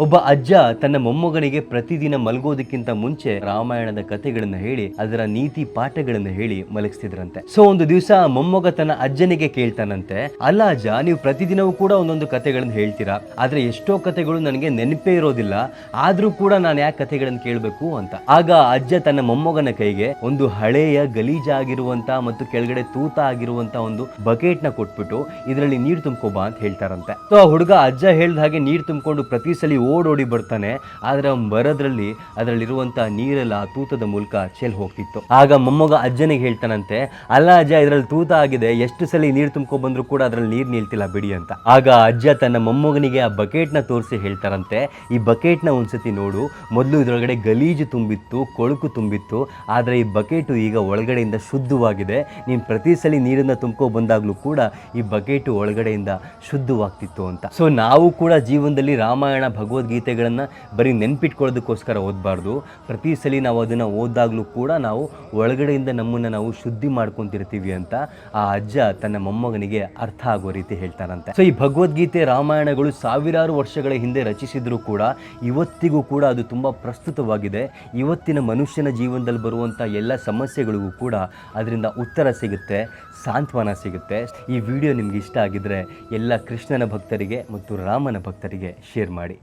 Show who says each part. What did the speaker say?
Speaker 1: ಒಬ್ಬ ಅಜ್ಜ ತನ್ನ ಮೊಮ್ಮಗನಿಗೆ ಪ್ರತಿದಿನ ಮಲಗೋದಕ್ಕಿಂತ ಮುಂಚೆ ರಾಮಾಯಣದ ಕಥೆಗಳನ್ನ ಹೇಳಿ ಅದರ ನೀತಿ ಪಾಠಗಳನ್ನ ಹೇಳಿ ಮಲಗಿಸ್ತಿದ್ರಂತೆ. ಸೊ ಒಂದು ದಿವಸ ಮೊಮ್ಮಗ ತನ್ನ ಅಜ್ಜನಿಗೆ ಕೇಳ್ತಾನಂತೆ, ಅಲ್ಲ ಅಜ್ಜ, ನೀವು ಪ್ರತಿದಿನವೂ ಕೂಡ ಒಂದೊಂದು ಕಥೆಗಳನ್ನ ಹೇಳ್ತೀರಾ, ಆದ್ರೆ ಎಷ್ಟೋ ಕಥೆಗಳು ನನಗೆ ನೆನಪೇ ಇರೋದಿಲ್ಲ, ಆದ್ರೂ ಕೂಡ ನಾನು ಯಾಕೆ ಕಥೆಗಳನ್ನ ಕೇಳಬೇಕು ಅಂತ. ಆಗ ಅಜ್ಜ ತನ್ನ ಮೊಮ್ಮಗನ ಕೈಗೆ ಒಂದು ಹಳೆಯ ಗಲೀಜಾಗಿರುವಂತ ಮತ್ತು ಕೆಳಗಡೆ ತೂತ ಆಗಿರುವಂತ ಒಂದು ಬಕೆಟ್ ನ ಕೊಟ್ಬಿಟ್ಟು ಇದರಲ್ಲಿ ನೀರು ತುಂಬ್ಕೋಬಾ ಅಂತ ಹೇಳ್ತಾರಂತೆ. ಸೊ ಆ ಹುಡುಗ ಅಜ್ಜ ಹೇಳ್ದ ಹಾಗೆ ನೀರು ತುಂಬಿಕೊಂಡು ಪ್ರತಿ ಸಲ ಓಡೋಡಿ ಬರ್ತಾನೆ. ಆದ್ರೆ ಬರೋದ್ರಲ್ಲಿ ಅದರಲ್ಲಿರುವಂತಹ ನೀರೆಲ್ಲ ತೂತದ ಮೂಲಕ ಚೆಲ್ ಹೋಗ್ತಿತ್ತು. ಆಗ ಮೊಮ್ಮಗ ಅಜ್ಜನಿಗೆ ಹೇಳ್ತಾನಂತೆ, ಅಲ್ಲ ಅಜ್ಜ, ಇದ್ರಲ್ಲಿ ತೂತ ಆಗಿದೆ, ಎಷ್ಟು ಸಲ ನೀರು ತುಂಬ್ಕೊ ಬಂದ್ರು ಕೂಡ ಅದ್ರಲ್ಲಿ ನೀರ್ ನಿಲ್ತಿಲ್ಲ ಬಿಡಿ ಅಂತ. ಆಗ ಅಜ್ಜ ತನ್ನ ಮೊಮ್ಮಗನಿಗೆ ಆ ಬಕೆಟ್ ನ ತೋರಿಸಿ ಹೇಳ್ತಾರಂತೆ, ಈ ಬಕೆಟ್ ನ ಒಂದ್ಸತಿ ನೋಡು, ಮೊದಲು ಇದರೊಳಗಡೆ ಗಲೀಜು ತುಂಬಿತ್ತು, ಕೊಳುಕು ತುಂಬಿತ್ತು, ಆದ್ರೆ ಈ ಬಕೆಟು ಈಗ ಒಳಗಡೆಯಿಂದ ಶುದ್ಧವಾಗಿದೆ. ನೀನ್ ಪ್ರತಿ ಸಲ ನೀರನ್ನ ತುಂಬ್ಕೊ ಬಂದಾಗ್ಲೂ ಕೂಡ ಈ ಬಕೆಟು ಒಳಗಡೆಯಿಂದ ಶುದ್ಧವಾಗ್ತಿತ್ತು ಅಂತ. ಸೊ ನಾವು ಕೂಡ ಜೀವನದಲ್ಲಿ ರಾಮಾಯಣ ಭಗವದ್ಗೀತೆಗಳನ್ನ ಬರೀ ನೆನ್ಪಿಟ್ಕೊಳ್ಳೋದಕ್ಕೋಸ್ಕರ ಓದಬಾರ್ದು. ಪ್ರತಿ ಸಲ ನಾವು ಅದನ್ನ ಓದಾಗ್ಲೂ ಕೂಡ ನಾವು ಒಳಗಡೆಯಿಂದ ನಮ್ಮನ್ನ ನಾವು ಶುದ್ಧಿ ಮಾಡ್ಕೊಂತಿರ್ತೀವಿ ಅಂತ ಆ ಅಜ್ಜ ತನ್ನ ಮೊಮ್ಮಗನಿಗೆ ಅರ್ಥ ಆಗೋ ರೀತಿ ಹೇಳ್ತಾರಂತೆ. ಸೊ ಈ ಭಗವದ್ಗೀತೆ ರಾಮಾಯಣಗಳು ಸಾವಿರಾರು ವರ್ಷಗಳ ಹಿಂದೆ ರಚಿಸಿದ್ರು ಕೂಡ ಇವತ್ತಿಗೂ ಕೂಡ ಅದು ತುಂಬಾ ಪ್ರಸ್ತುತವಾಗಿದೆ. ಇವತ್ತಿನ ಮನುಷ್ಯನ ಜೀವನದಲ್ಲಿ ಬರುವಂತ ಎಲ್ಲ ಸಮಸ್ಯೆಗಳಿಗೂ ಕೂಡ ಅದರಿಂದ ಉತ್ತರ ಸಿಗುತ್ತೆ, ಸಾಂತ್ವನ ಸಿಗುತ್ತೆ. ಈ ವಿಡಿಯೋ ನಿಮ್ಗೆ ಇಷ್ಟ ಆಗಿದ್ರೆ ಎಲ್ಲ ಕೃಷ್ಣನ ಭಕ್ತರಿಗೆ ಮತ್ತು ರಾಮನ ಭಕ್ತರಿಗೆ ಶೇರ್ ಮಾಡಿ.